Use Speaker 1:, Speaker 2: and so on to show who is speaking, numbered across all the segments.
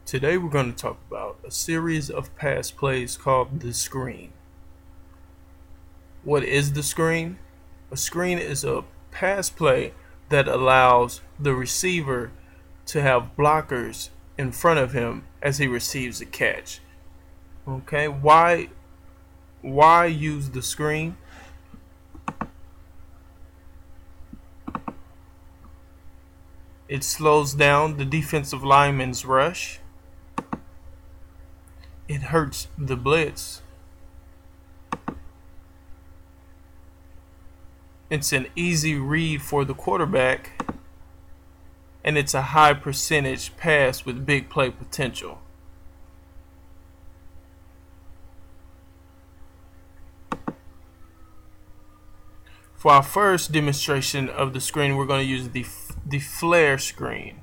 Speaker 1: Today we're going to talk about a series of pass plays called the screen. What is the screen? A screen is a pass play that allows the receiver to have blockers in front of him as he receives a catch. Okay, why use the screen? It slows down the defensive lineman's rush. It hurts the blitz. It's an easy read for the quarterback, and it's a high percentage pass with big play potential. For our first demonstration of the screen, we're going to use the flare screen.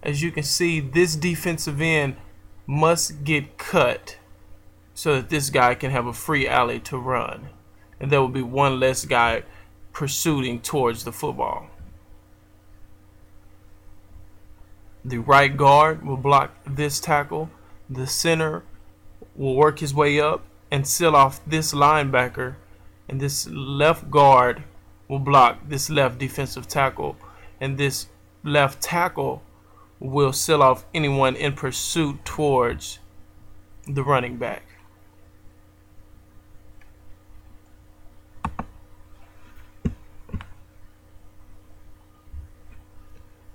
Speaker 1: As you can see, this defensive end must get cut so that this guy can have a free alley to run, and there will be one less guy pursuing towards the football. The right guard will block this tackle. The center will work his way up and seal off this linebacker, and this left guard will block this left defensive tackle, and this left tackle will seal off anyone in pursuit towards the running back.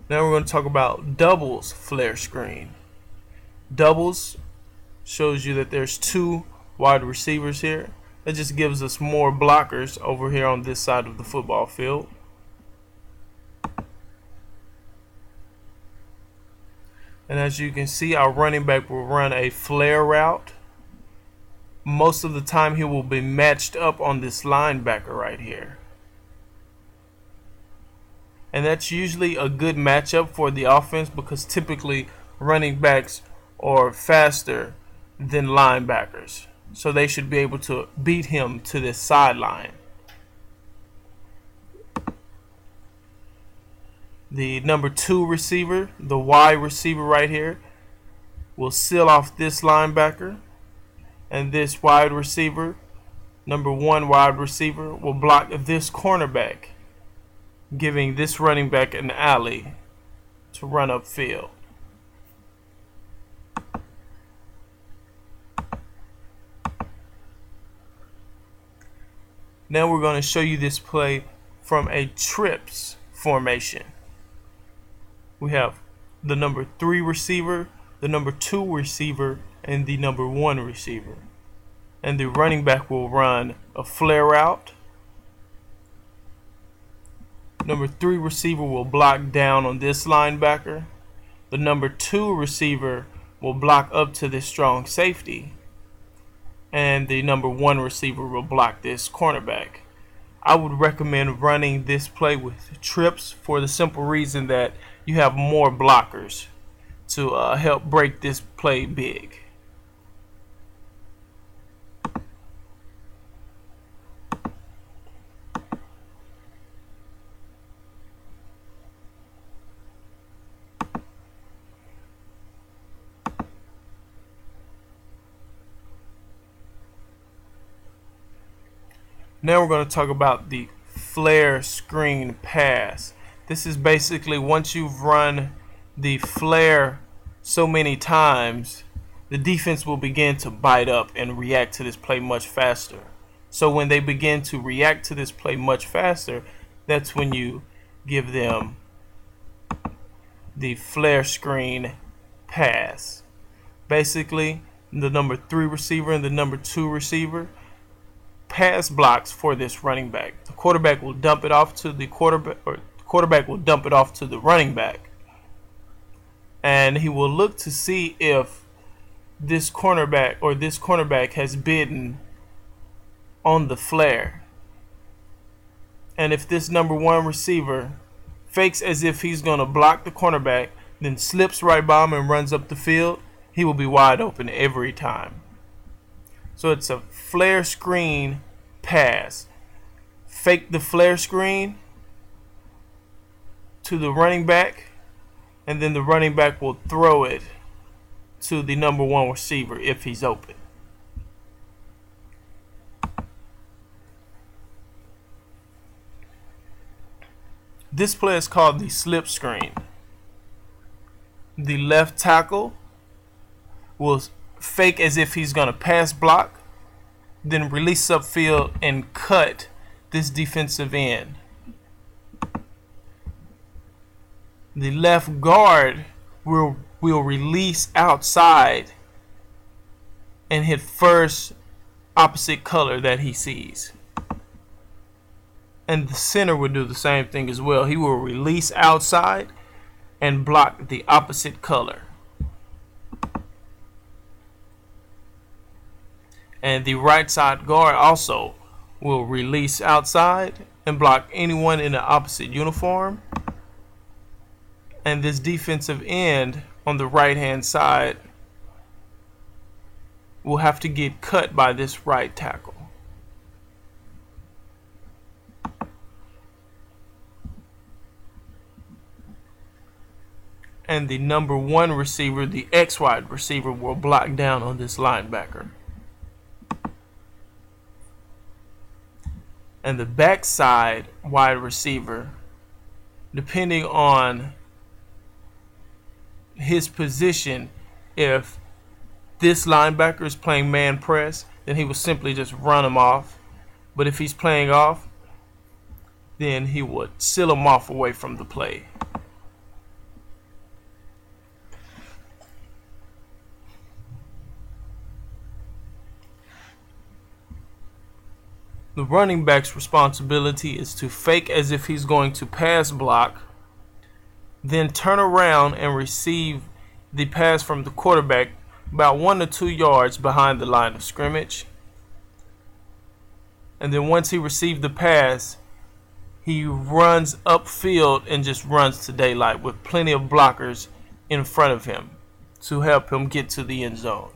Speaker 1: Now we're going to talk about Doubles-Flair Screen. Doubles shows you that there's two wide receivers here. That just gives us more blockers over here on this side of the football field. And as you can see, our running back will run a flare route. Most of the time he will be matched up on this linebacker right here. And that's usually a good matchup for the offense because typically running backs are faster than linebackers. So they should be able to beat him to this sideline. The number 2 receiver, the wide receiver right here, will seal off this linebacker. And this wide receiver, number 1 wide receiver, will block this cornerback, giving this running back an alley to run upfield. Now we're going to show you this play from a trips formation. We have the number 3 receiver, the number 2 receiver, and the number 1 receiver. And the running back will run a flare route. Number 3 receiver will block down on this linebacker. The number 2 receiver will block up to this strong safety. And the number 1 receiver will block this cornerback. I would recommend running this play with trips for the simple reason that you have more blockers to help break this play big. Now we're going to talk about the flare screen pass. This is basically once you've run the flare so many times, the defense will begin to bite up and react to this play much faster. So when they begin to react to this play much faster, that's when you give them the flare screen pass. Basically, the number 3 receiver and the number 2 receiver pass blocks for this running back. The quarterback will dump it off to the quarterback, or the quarterback will dump it off to the running back, and he will look to see if this cornerback has bitten on the flare. And if this number 1 receiver fakes as if he's going to block the cornerback, then slips right by him and runs up the field, he will be wide open every time. So it's a flare screen pass. Fake the flare screen to the running back, and then the running back will throw it to the number one receiver if he's open. This play is called the slip screen. The left tackle will fake as if he's going to pass block, then release upfield and cut this defensive end. The left guard will release outside and hit first opposite color that he sees. And the center will do the same thing as well. He will release outside and block the opposite color. And the right side guard also will release outside and block anyone in the opposite uniform. And this defensive end on the right hand side will have to get cut by this right tackle. And the number one receiver, the X wide receiver, will block down on this linebacker. And the backside wide receiver, depending on his position, if this linebacker is playing man press, then he will simply just run him off. But if he's playing off, then he would seal him off away from the play. The running back's responsibility is to fake as if he's going to pass block, then turn around and receive the pass from the quarterback about 1 to 2 yards behind the line of scrimmage. And then once he received the pass, he runs upfield and just runs to daylight with plenty of blockers in front of him to help him get to the end zone.